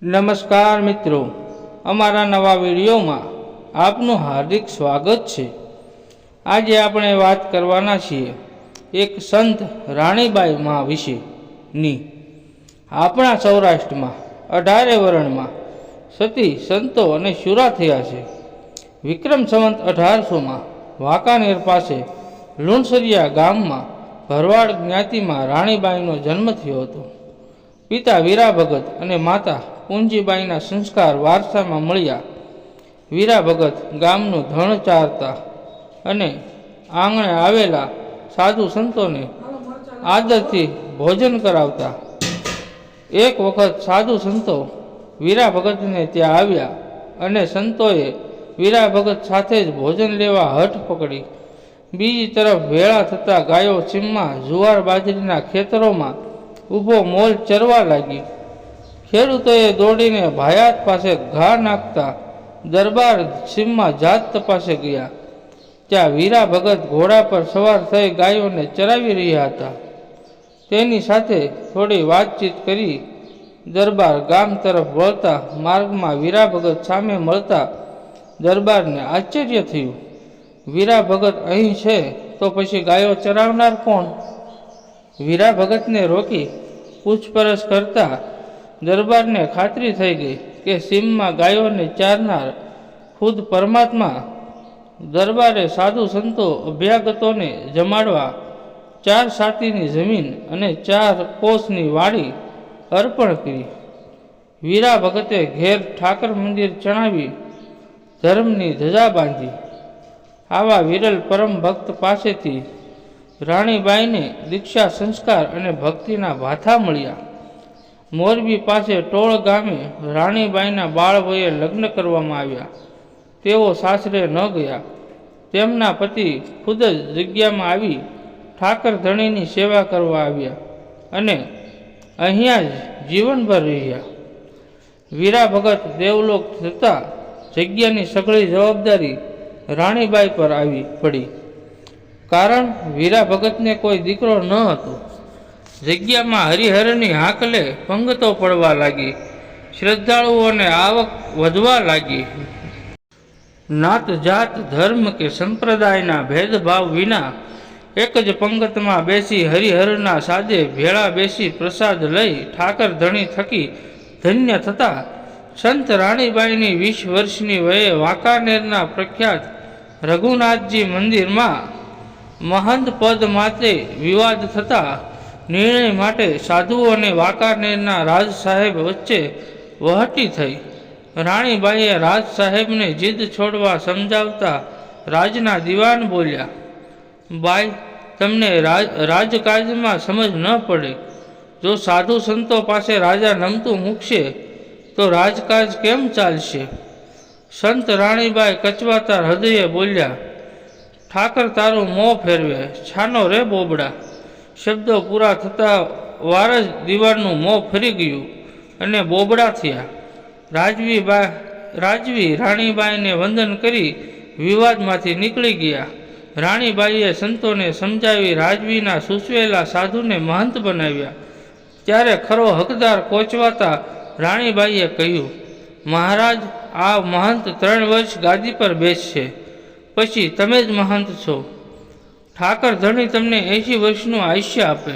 નમસ્કાર મિત્રો, અમારા નવા વિડીયોમાં આપનું હાર્દિક સ્વાગત છે। આજે આપણે વાત કરવાના છીએ એક સંત રાણીબાઈ મા વિશેની। આપણા સૌરાષ્ટ્રમાં 18 વરણમાં સતી સંતો અને શુરા થયા છે। વિક્રમ સંવત 1800માં વાંકાનેર પાસે લુણસરિયા ગામમાં ભરવાડ જ્ઞાતિમાં રાણીબાઈનો જન્મ થયો હતો। પિતા વીરા ભગત અને માતા પૂંજીબાઈના સંસ્કાર વારસામાં મળ્યા। વીરા ભગત ગામનું ધણ ચારતા અને આંગણે આવેલા સાધુ સંતોને આદરથી ભોજન કરાવતા। એક વખત સાધુ સંતો વીરા ભગતને ત્યાં આવ્યા અને સંતોએ વીરા ભગત સાથે જ ભોજન લેવા હઠ પકડી। બીજી તરફ વેળા થતાં ગાયો સીમમાં જુવાર બાજરીના ખેતરોમાં ઊભો મોલ ચરવા લાગી। ખેડૂતોએ દોડીને ભાયાત પાસે ઘા નાખતા દરબાર સીમમાં જાત તપાસે ગયા। ત્યાં વીરા ભગત ઘોડા પર સવાર થઈ ગાયોને ચરાવી રહ્યા હતા। તેની સાથે થોડી વાતચીત કરી દરબાર ગામ તરફ વળતા માર્ગમાં વીરા ભગત સામે મળતા દરબારને આશ્ચર્ય થયું। વીરા ભગત અહીં છે તો પછી ગાયો ચરાવનાર કોણ? વીરા ભગતને રોકી પૂછપરછ કરતા દરબારને ખાતરી થઈ ગઈ કે સીમમાં ગાયોને ચારનાર ખુદ પરમાત્મા। દરબારે સાધુ સંતો અભ્યાગતોને જમાડવા 4 સાતીની જમીન અને 4 કોસની વાડી અર્પણ કરી। વીરા ભગતે ઘેર ઠાકર મંદિર ચણાવી ધર્મની ધજા બાંધી। આવા વિરલ પરમ ભક્ત પાસેથી રાણીબાઈને દીક્ષા સંસ્કાર અને ભક્તિના ભાથા મળ્યા। મોરબી પાસે ટોળ ગામે રાણીબાઈના બાળ વયે લગ્ન કરવામાં આવ્યા। તેઓ સાસરે ન ગયા। તેમના પતિ ખુદ જ જગ્યામાં આવી ઠાકર ધણીની સેવા કરવા આવ્યા અને અહીંયા જ જીવનભર રહ્યા। વીરા ભગત દેવલોક થતાં જગ્યાની સઘળી જવાબદારી રાણીબાઈ પર આવી પડી। કારણ વીરા ભગતને કોઈ દીકરો ન હતો। જગ્યામાં હરિહરની હાકલે પંગતો પડવા લાગી। શ્રદ્ધાળુઓને આવક વધવા લાગી। નાત જાત ધર્મ કે સંપ્રદાયના ભેદભાવ વિના એક જ પંગતમાં બેસી હરિહરના સાદે ભેળા બેસી પ્રસાદ લઈ ઠાકર ધણી થકી ધન્ય થતા સંત રાણીબાઈની 20 વર્ષની વયે વાંકાનેરના પ્રખ્યાત રઘુનાથજી મંદિરમાં મહંત પદ માટે વિવાદ થતા નિર્ણય માટે સાધુઓ અને વાંકાનેરના રાજ સાહેબ વચ્ચે વહટી થઈ। રાણીબાઈએ રાજ સાહેબને જીદ છોડવા સમજાવતા રાજના દિવાન બોલ્યા, બાઈ, તમને રાજકાજમાં સમજ ન પડે। જો સાધુ સંતો પાસે રાજા નમતું મૂકશે તો રાજકાજ કેમ ચાલશે? સંત રાણીબાઈ કચવાતા હૃદયે બોલ્યા, ઠાકર તારું મોં ફેરવે, છાનો રે બોબડા। શબ્દો પૂરા થતા વાર જ દીવાનનું મોં ફરી ગયું અને બોબડા થયા। રાજવી રાણીબાઈને વંદન કરી વિવાદમાંથી નીકળી ગયા। રાણીબાઈએ સંતોને સમજાવી રાજવીના સૂચવેલા સાધુને મહંત બનાવ્યા। ત્યારે ખરો હકદાર કોચવાતા રાણીબાઈએ કહ્યું, મહારાજ, આ મહંત 3 વર્ષ ગાદી પર બેસશે, પછી તમે જ મહંત છો। ઠાકર ધણી તમને 80 વર્ષનું આયુષ્ય આપે।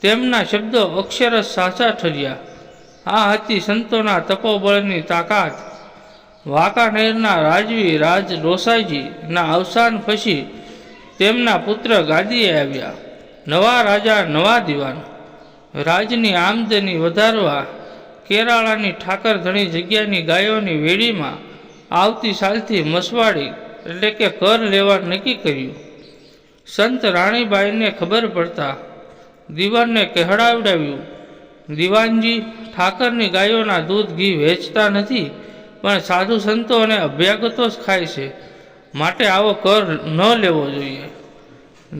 તેમના શબ્દો અક્ષરશ સાચા ઠર્યા। આ હતી સંતોના તપોબળની તાકાત। વાંકાનેરના રાજવી રાજ ડોસાઈજીના અવસાન પછી તેમના પુત્ર ગાદીએ આવ્યા। નવા રાજા, નવા દિવાન। રાજની આમદની વધારવા કેરાળાની ઠાકર ધણી જગ્યાની ગાયોની વેડીમાં આવતી સાલથી મસવાડી એટલે કે કર લેવા નક્કી કર્યું। સંત રાણીબાઈને ખબર પડતા દિવાનને કહેવડાવ્યું, દિવાનજી, ઠાકરની ગાયોના દૂધ ઘી વેચતા નથી, પણ સાધુ સંતો અને અભ્યાગતો જ ખાય છે, માટે આવો કર ન લેવો જોઈએ।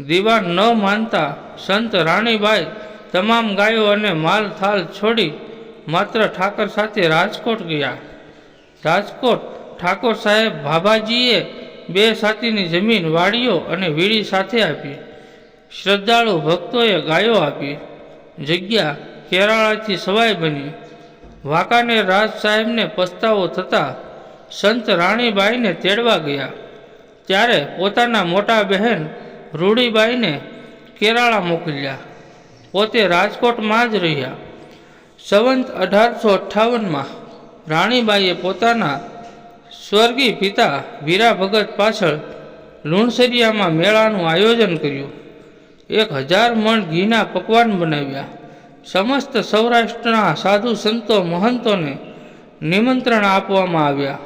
દિવાન ન માનતા સંત રાણીબાઈ તમામ ગાયો અને માલ થાલ છોડી માત્ર ઠાકર સાથે રાજકોટ ગયા। રાજકોટ ઠાકોર સાહેબ ભાભાજીએ 2 સાતીની જમીન, વાડીઓ અને વીડી સાથે આપી। શ્રદ્ધાળુ ભક્તોએ ગાયો આપી। જગ્યા કેરાળાથી સવાઈ બની। વાંકાનેર રાજ સાહેબને પસ્તાવો થતાં સંત રાણીબાઈને તેડવા ગયા, ત્યારે પોતાના મોટા બહેન રૂડીબાઈને કેરાળા મોકલ્યા. પોતે રાજકોટમાં જ રહ્યા. સંવંત 1858માં રાણીબાઈએ પોતાના સ્વર્ગીય પિતા વીરા ભગત પાછળ લુણસરિયામાં મેળાનું આયોજન કર્યું. 1000 મણ ઘીના પકવાન બનાવ્યા. સમસ્ત સૌરાષ્ટ્રના સાધુ સંતો મહંતોને નિમંત્રણ આપવામાં આવ્યા.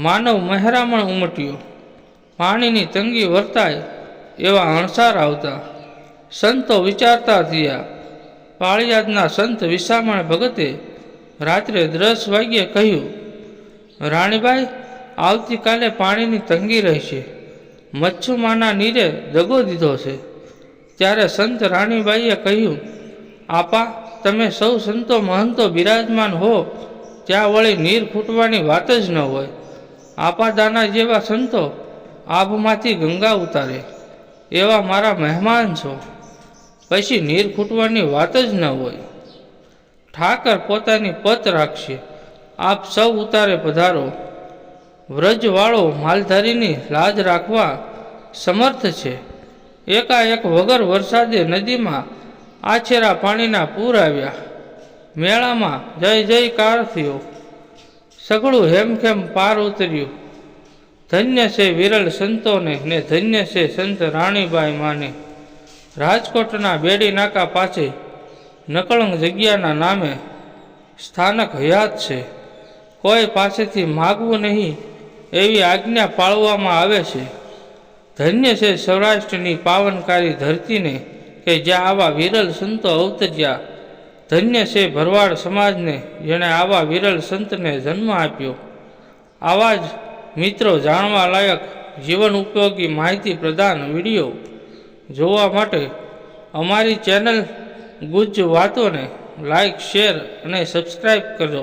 માનવ મહેરામણ ઉમટ્યો. પાણીની તંગી વર્તાય એવા અણસાર આવતા. સંતો વિચારતા થયા. પાળિયાદના સંત વિસામણ ભગતે રાત્રે 10 વાગ્યે કહ્યું, રાણીબાઈ, આવતીકાલે પાણીની તંગી રહેશે. મચ્છુમાના નીરે દગો દીધો છે. ત્યારે સંત રાણીબાઈએ કહ્યું, આપા, તમે સૌ સંતો મહંતો બિરાજમાન હો ત્યાં વળી નીર ખૂટવાની વાત જ ન હોય. આપાદાના જેવા સંતો આભમાંથી ગંગા ઉતારે એવા મારા મહેમાન છો, પછી નીર ખૂટવાની વાત જ ન હોય. ઠાકર પોતાની પત રાખશે, આપ સૌ ઉતારે પધારો. વ્રજવાળો માલધારીની લાજ રાખવા સમર્થ છે. એકાએક વગર વરસાદે નદીમાં આછેરા પાણીના પૂર આવ્યા. મેળામાં જય જયકાર થયો. સઘળું હેમખેમ પાર ઉતર્યું. ધન્ય છે વિરલ સંતોને ને ધન્ય છે સંત રાણીબાઈ માને. રાજકોટના બેડી નાકા પાસે નકળંગ જગ્યાના નામે સ્થાનક હયાત છે. કોઈ પાસેથી માગવું નહીં એવી આજ્ઞા પાળવામાં આવે છે. ધન્ય છે સૌરાષ્ટ્રની પાવનકારી ધરતીને કે જ્યાં આવા વિરલ સંતો અવતર્યા. ધન્ય છે ભરવાડ સમાજને જેણે આવા વિરલ સંતને જન્મ આપ્યો. આવા જ મિત્રો જાણવા લાયક જીવન ઉપયોગી માહિતી પ્રદાન વિડીયો જોવા માટે અમારી ચેનલ ગુજ્જ વાતોને લાઈક, શેર અને સબસ્ક્રાઈબ કરજો.